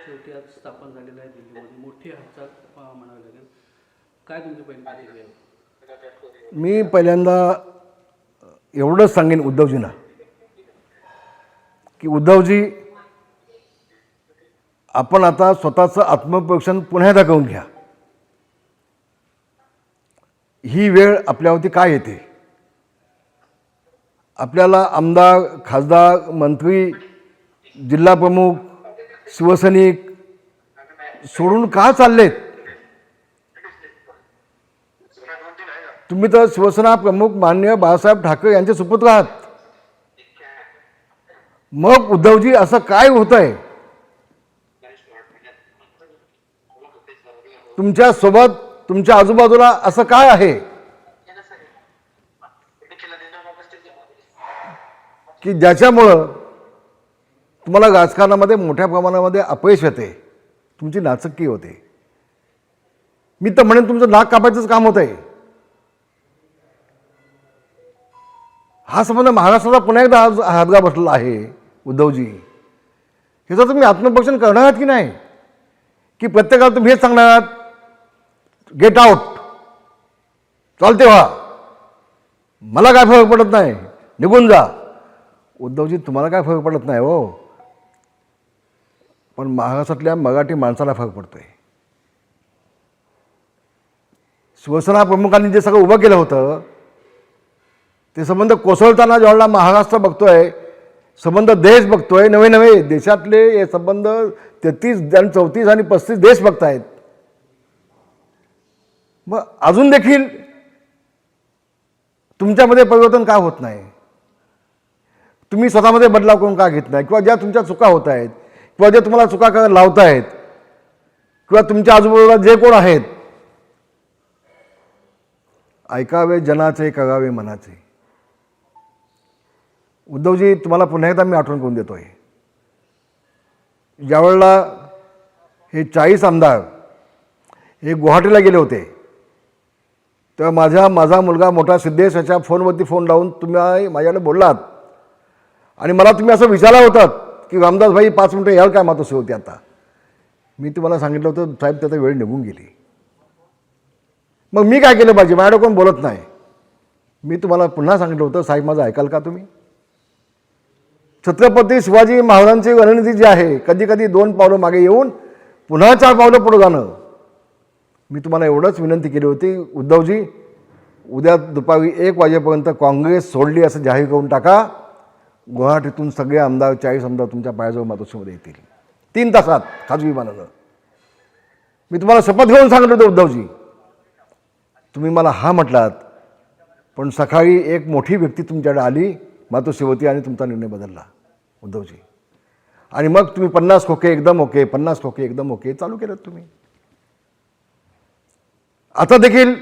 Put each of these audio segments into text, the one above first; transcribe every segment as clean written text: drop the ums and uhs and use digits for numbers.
शेवटी आज स्थापन झालेला आहे दिल्लीमध्ये मोठी हालचाल म्हणावी लागेल. काय तुमची पहिली प्रतिक्रिया आहे? मी पहिल्यांदा एवढंच सांगेन उद्धवजींना की उद्धवजी, आपण आता स्वतःचं आत्मपरीक्षण पुन्हा एकदा करून घ्या. ही वेळ आपल्यावरती काय येते? आपल्याला आमदार, खासदार, मंत्री, जिल्हा प्रमुख, शिवसैनिक सोडून का चाललेत? तुम्ही तर शिवसेना प्रमुख माननीय बाळासाहेब ठाकरे यांचे सुपुत्र आहात. मग उद्धवजी असं काय होतंय? तुमच्या सोबत, तुमच्या आजूबाजूला असं काय आहे की ज्याच्यामुळं तुम्हाला राजकारणामध्ये मोठ्या प्रमाणामध्ये अपयश येते, तुमची नाचक्की होते? मी तर म्हणेन तुमचं नाक कापायचंच काम होत आहे. हा संबंध महाराष्ट्राला पुन्हा एकदा हादगा बसलेला आहे. उद्धवजी, ह्याचं तुम्ही आत्मपरीक्षण करणार आहात की नाही? की प्रत्येकाला तुम्ही हेच सांगणार आहात, गेट आउट, चालते व्हा, मला काय फरक पडत नाही, निघून जा? उद्धवजी, तुम्हाला काय फरक पडत नाही हो, पण महाराष्ट्रातल्या मराठी माणसाला फरक पडतोय. शिवसेना प्रमुखांनी जे सगळं उभं केलं होतं ते संबंध कोसळताना ज्यावेळेला महाराष्ट्र बघतोय, संबंध देश बघतोय, नवे नवे देशातले हे संबंध 33 आणि 34 आणि 35 देश बघतायत. मग अजून देखील तुमच्यामध्ये परिवर्तन का होत नाही? तुम्ही स्वतःमध्ये बदलाव करून का घेत नाही? किंवा ज्या तुमच्या चुका होत आहेत, किंवा जे तुम्हाला चुका का लावतायत, किंवा तुमच्या आजूबाजूला जे कोण आहेत, ऐकावे जनाचे, करावे मनाचे. उद्धवजी, तुम्हाला पुन्हा एकदा मी आठवण करून देतोय, ज्यावेळेला हे 40 आमदार हे गुवाहाटीला गेले होते तेव्हा माझा मुलगा मोठा सिद्धेश याच्या फोनवरती फोन लावून तुम्ही माझ्याकडे बोललात आणि मला तुम्ही असं विचारलं होतं की रामदास भाई 5 मिनटं याल काय मातोश्री होती आता? मी तुम्हाला सांगितलं होतं साहेब त्याचा वेळ निघून गेली. मग मी काय केलं पाहिजे? माझ्याकडे कोण बोलत नाही. मी तुम्हाला पुन्हा सांगितलं होतं, साहेब माझं ऐकाल का तुम्ही? छत्रपती शिवाजी महाराजांची रणनीती जी आहे, कधी कधी 2 पावलं मागे येऊन पुन्हा 4 पावलं पुढे जाणं. मी तुम्हाला एवढंच विनंती केली होती, उद्धवजी, उद्या दुपारी 1 वाजेपर्यंत काँग्रेस सोडली असं जाहीर करून टाका. गुवाहाटीतून सगळे आमदार, 40 आमदार तुमच्या पायाजवळ मातोश्रीमध्ये येतील 3 तासात खाजगी विमानानं. मी तुम्हाला शपथ घेऊन सांगितलं होतं उद्धवजी. तुम्ही मला हा म्हटलात, पण सकाळी एक मोठी व्यक्ती तुमच्याकडे आली, मातोश्रीवती, आणि तुमचा निर्णय बदलला उद्धवजी. आणि मग तुम्ही 50 खोके एकदम ओके, 50 खोके एकदम ओके चालू केलं तुम्ही. आता देखील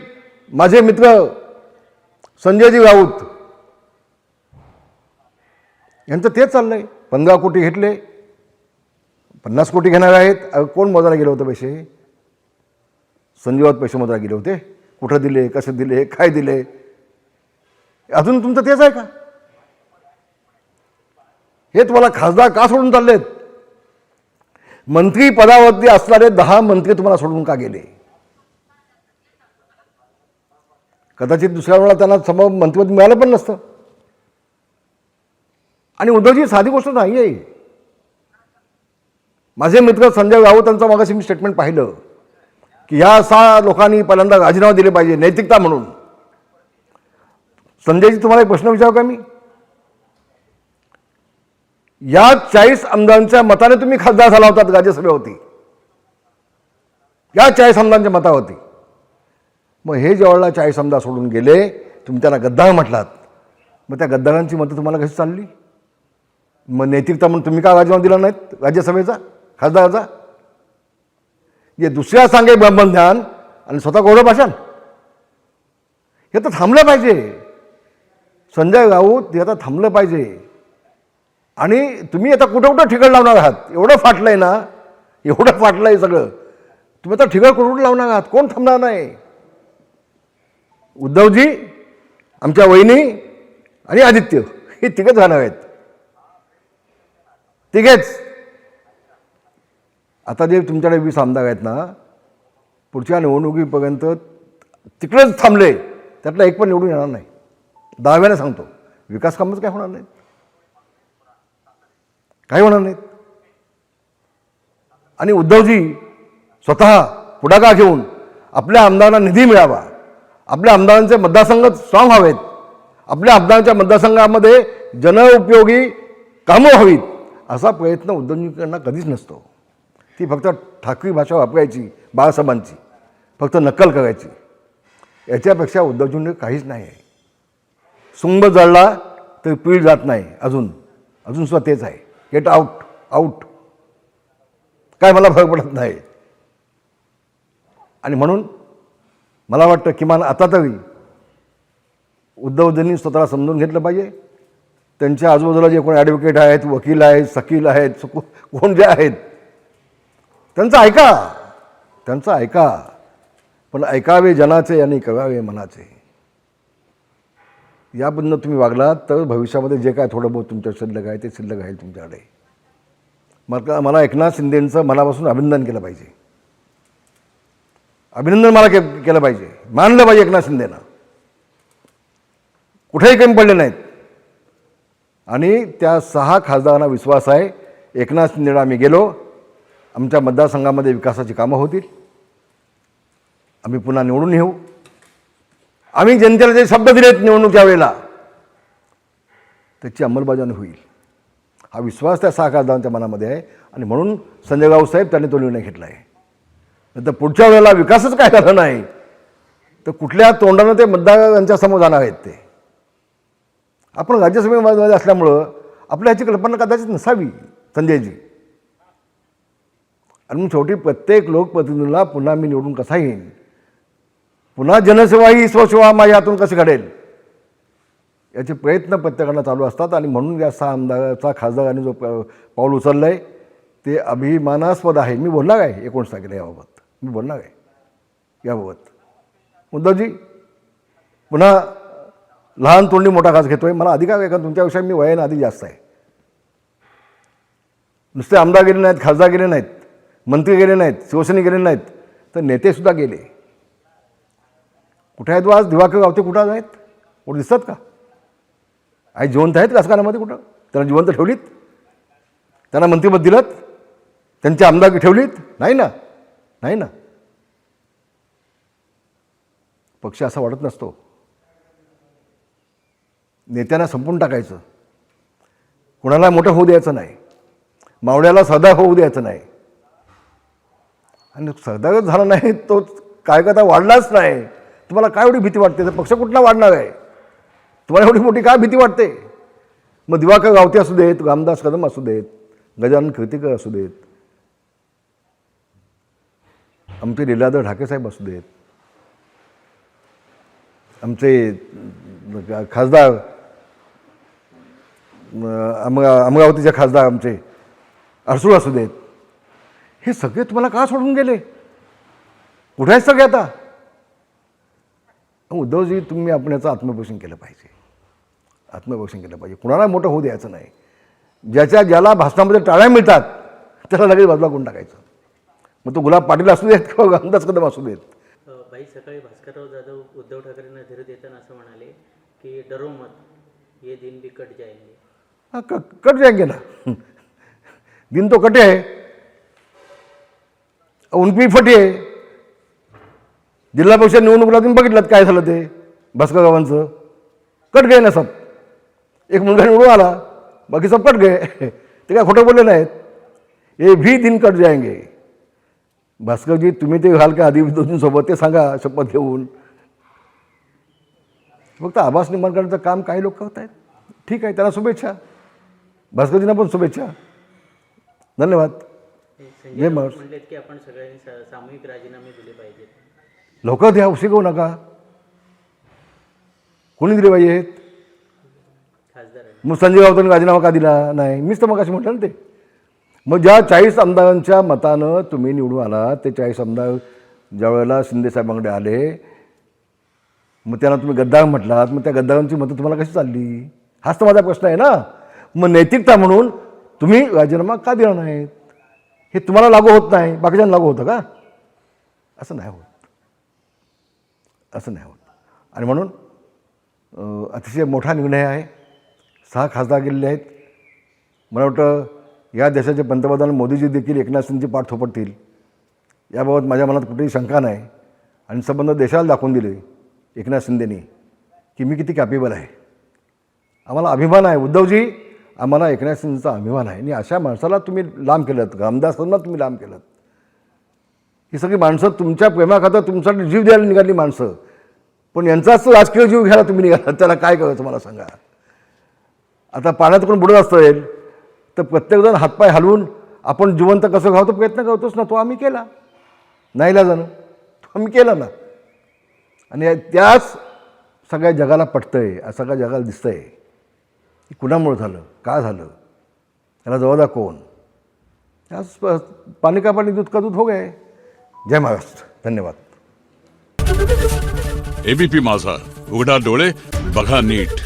माझे मित्र संजयजी राऊत यांचं तेच चाललंय. 15 कोटी घेतले, 50 कोटी घेणार आहेत. कोण मोजायला गेलं होतं पैसे? संजय राऊत पैसे मोजायला गेले होते. कुठं दिले, कसे दिले, काय दिले? अजून तुमचं तेच आहे का? हे तुम्हाला खासदार का सोडून चाललेत? मंत्री पदावरती असणारे 10 मंत्री तुम्हाला सोडून का गेले? कदाचित दुसऱ्या वेळेला त्यांना समोर मंत्रिपद मिळालं पण नसतं. आणि उद्धवजी, साधी गोष्ट नाही आहे. माझे मित्र संजय राऊत यांचं मागाशी मी स्टेटमेंट पाहिलं की ह्या 6 लोकांनी पहिल्यांदा राजीनामा दिले पाहिजे नैतिकता म्हणून. संजयजी, तुम्हाला एक प्रश्न विचारू का मी? या 40 आमदारांच्या मताने तुम्ही खासदार झाला होतात राज्यसभेवरती, या 40 आमदारांच्या मतावरती. मग हे ज्यावेळेला 40 आमदार सोडून गेले, तुम्ही त्यांना गद्दार म्हटलात. मग त्या गद्दारांची मतं तुम्हाला कशी चालली? मग नैतिकता म्हणून तुम्ही का राजीनामा दिला नाहीत राज्यसभेचा, खासदाराचा? जे दुसऱ्या सांगे ब्रह्मन ध्यान आणि स्वतः गोडं भाषण, हे तर थांबलं पाहिजे. संजय राऊत, हे आता थांबलं पाहिजे. आणि तुम्ही आता कुठं कुठं ठिकाण लावणार आहात? एवढं फाटलंय ना, एवढं फाटलंय सगळं, तुम्ही आता ठिकाण कुठं लावणार आहात? कोण थांबणार नाही? उद्धवजी, आमच्या वहिनी आणि आदित्य, हे तिघेच जाणार आहेत. तिघेच. आता जे तुमच्याकडे 20 आमदार आहेत ना, पुढच्या निवडणुकीपर्यंत तिकडेच थांबले, त्यातला एक पण निवडून येणार नाही. 10व्याने सांगतो. विकास कामच काय होणार नाहीत, काही होणार नाहीत. आणि उद्धवजी स्वतः पुढाकार घेऊन आपल्या आमदारांना निधी मिळावा, आपल्या आमदारांचे मतदारसंघ स्ट्रॉंग व्हावेत, आपल्या आमदारांच्या मतदारसंघामध्ये जनउपयोगी कामं व्हावीत, असा प्रयत्न उद्धवजींकडनं कधीच नसतो. ती फक्त ठाकरी भाषा वापरायची, बाळासाहेबांची फक्त नक्कल करायची. याच्यापेक्षा उद्धवजींनी काहीच नाही आहे. सुंब जळला तर पीळ जात नाही. अजून सुद्धा तेच आहे. गेट आउट आउट, काय मला फरक पडत नाही. आणि म्हणून मला वाटतं किमान आता तरी उद्धवजींनी स्वतःला समजून घेतलं पाहिजे. त्यांच्या आजूबाजूला जे कोण ॲडव्होकेट आहेत, वकील आहेत, सकील आहेत, कोण जे आहेत, त्यांचं ऐका. पण ऐकावे जनाचे आणि करावे मनाचे. या पद्धतीनं तुम्ही वागलात तर भविष्यामध्ये जे काय थोडं बहुत तुमच्या शिल्लक आहे ते शिल्लक राहील तुमच्याकडे. मला एकनाथ शिंदेंचं मनापासून अभिनंदन केलं पाहिजे. अभिनंदन मला केलं पाहिजे, मानलं पाहिजे एकनाथ शिंदेनं. कुठेही कमी पडले नाहीत. आणि त्या 6 खासदारांना विश्वास आहे, एकनाथ शिंदेला आम्ही गेलो, आमच्या मतदारसंघामध्ये विकासाची कामं होतील, आम्ही पुन्हा निवडून येऊ. आम्ही जनतेला जे शब्द दिलेत निवडणूक यावेळेला त्याची अंमलबजावणी होईल, हा विश्वास त्या 6 खासदारांच्या मनामध्ये आहे. आणि म्हणून संजय राऊत साहेब त्यांनी तो निर्णय घेतला आहे. नाही तर पुढच्या वेळेला विकासच काय झाला नाही तर कुठल्या तोंडानं ते मतदारांच्या समोर जाणार आहेत. ते आपण राज्यसभेमध्ये असल्यामुळं आपल्या ह्याची कल्पना कदाचित नसावी संजयजी. आणि मग शेवटी प्रत्येक लोकप्रतिनिधीला पुन्हा मी निवडून कसा येईन, पुन्हा जनसेवा ही स्वसेवा माझ्या हातून कशी घडेल, याचे प्रयत्न प्रत्येकानं चालू असतात. आणि म्हणून या 6 आमदाराचा खासदारांनी जो पाऊल उचललं आहे ते अभिमानास्पद आहे. मी बोलणार आहे 19 तारखेला याबाबत, मी बोलणार आहे याबाबत. उद्धवजी पुन्हा लहान तोंडी मोठा घास घेतोय, मला अधिकार आहे का तुमच्यापेक्षा? मी वयाने आधी जास्त आहे. नुसते आमदार गेले नाहीत, खासदार गेले नाहीत, मंत्री गेले नाहीत, शिवसेने गेले नाहीत, तर नेतेसुद्धा गेले. कुठे आहेत आज दिवाकर गावते? कुठं आहेत? कुठं दिसतात का? आई जिवंत आहेत राजकारणामध्ये? कुठं त्यांना जिवंत ठेवलीत? त्यांना मंत्रिपद दिलं? त्यांची आमदारकी ठेवलीत? नाही ना, नाही ना. पक्ष असा वाटत नसतो. नेत्यांना संपून टाकायचं, कुणाला मोठं होऊ द्यायचं नाही, मावळ्याला सरदार होऊ द्यायचं नाही. आणि सरदारच झाला नाही तो कार्यकर्ता वाढलाच नाही. तुम्हाला काय एवढी भीती वाटते? तर पक्ष कुठला वाढणार आहे? तुम्हाला एवढी मोठी काय भीती वाटते? मग दिवाकर गावते असू देत, रामदास कदम असू देत, गजानन कीर्तिकर असू देत, आमचे लीलाधर ढाकेसाहेब असू देत, आमचे खासदार अमरावतीचे खासदार आमचे अडसूळ असू देत, हे सगळे तुम्हाला का सोडून गेले? कुठे आहेत सगळे आता? उद्धवजी तुम्ही आपण याचं आत्मपरीक्षण केलं पाहिजे, आत्मपरीक्षण केलं पाहिजे. कुणाला मोठं होऊ द्यायचं नाही. ज्याला भाषणामध्ये टाळ्या मिळतात त्याला लगेच बाजूला कोण टाकायचं. मग तो गुलाब पाटील असू देत किंवा रामदास कदम असू देत. बाई सकाळी भास्करराव जाधव उद्धव ठाकरेंना धीर देताना असं म्हणाले की डरो मत, ये दिन भी कट जाएंगे. हाँ कट जाएंगे ना, दिन तो कटे है, उनकी फटी आहे. जिल्हा परिषद निवडणुकीला तुम्ही बघितलं काय झालं ते भास्कर गावांचं. कट गए ना सब. एक मुलगा निवडून आला, बाकी सब कट गए. ते काय खोटं बोलले नाहीत. ये भी दिन कट जाएंगे. भास्करजी तुम्ही ते घाल का आधी विद्यार्थ्यांसोबत ते सांगा शपथ घेऊन. फक्त आभास निर्माण करण्याचं काम काही लोक करत आहेत. ठीक आहे, त्यांना शुभेच्छा. भास्करजींना पण शुभेच्छा. धन्यवाद. संजय राऊत म्हणलेत की आपण सगळ्यांनी सामूहिक राजीनामे दिले पाहिजेत. लवकर द्या, उशीर करू नका. कोणी दिले पाहिजेत? खासदारांनी. मग संजय राऊतांनी राजीनामा का दिला नाही? मीच तर मग अशी म्हटलं ना ते. मग ज्या 40 आमदारांच्या मतानं तुम्ही निवडून आला, ते 40 आमदार ज्या वेळेला शिंदेसाहेबांकडे आले, मग त्यांना तुम्ही गद्दार म्हटलात, मग त्या गद्दारांची मतं तुम्हाला कशी चालली? हाच तर माझा प्रश्न आहे ना. मग नैतिकता म्हणून तुम्ही राजीनामा का दिला नाहीत? हे तुम्हाला लागू होत नाही, बाकीच्यांना लागू होतं का? असं नाही होत, असं नाही होत. आणि म्हणून अतिशय मोठा निर्णय आहे. 6 खासदार गेलेले आहेत. मला वाटतं या देशाचे पंतप्रधान मोदीजी देखील एकनाथ शिंदेची पाठ थोपटतील याबाबत माझ्या मनात कुठेही शंका नाही. आणि संबंध देशाला दाखवून दिले एकनाथ शिंदेनी की मी किती कॅपेबल आहे. आम्हाला अभिमान आहे उद्धवजी, आम्हाला एकनाथ शिंदेचा अभिमान आहे. आणि अशा माणसाला तुम्ही लांब केलं, रामदासांना तुम्ही लांब केलं. ही सगळी माणसं तुमच्या प्रेमाखातर तुमच्यासाठी जीव द्यायला निघाली माणसं, पण यांचाच राजकीय जीव घ्यायला तुम्ही निघाला. त्याला काय करायचं मला सांगा. आता पाण्यात कोण बुडत असेल तर प्रत्येकजण हातपाय हलवून आपण जिवंत कसं घावतो प्रयत्न करतोच ना. तो आम्ही केला, नाईलाजानं तो आम्ही केला ना. आणि त्याच सगळ्या जगाला पटतंय, सगळ्या जगाला दिसतंय की कुणामुळे झालं, का झालं, त्याला जबाबदार कोण. त्याच पाणी का पाणी दूध का दूध हो गए. जय महाराष्ट्र. धन्यवाद. एबीपी माझा, उघडा डोळे बघा नीट.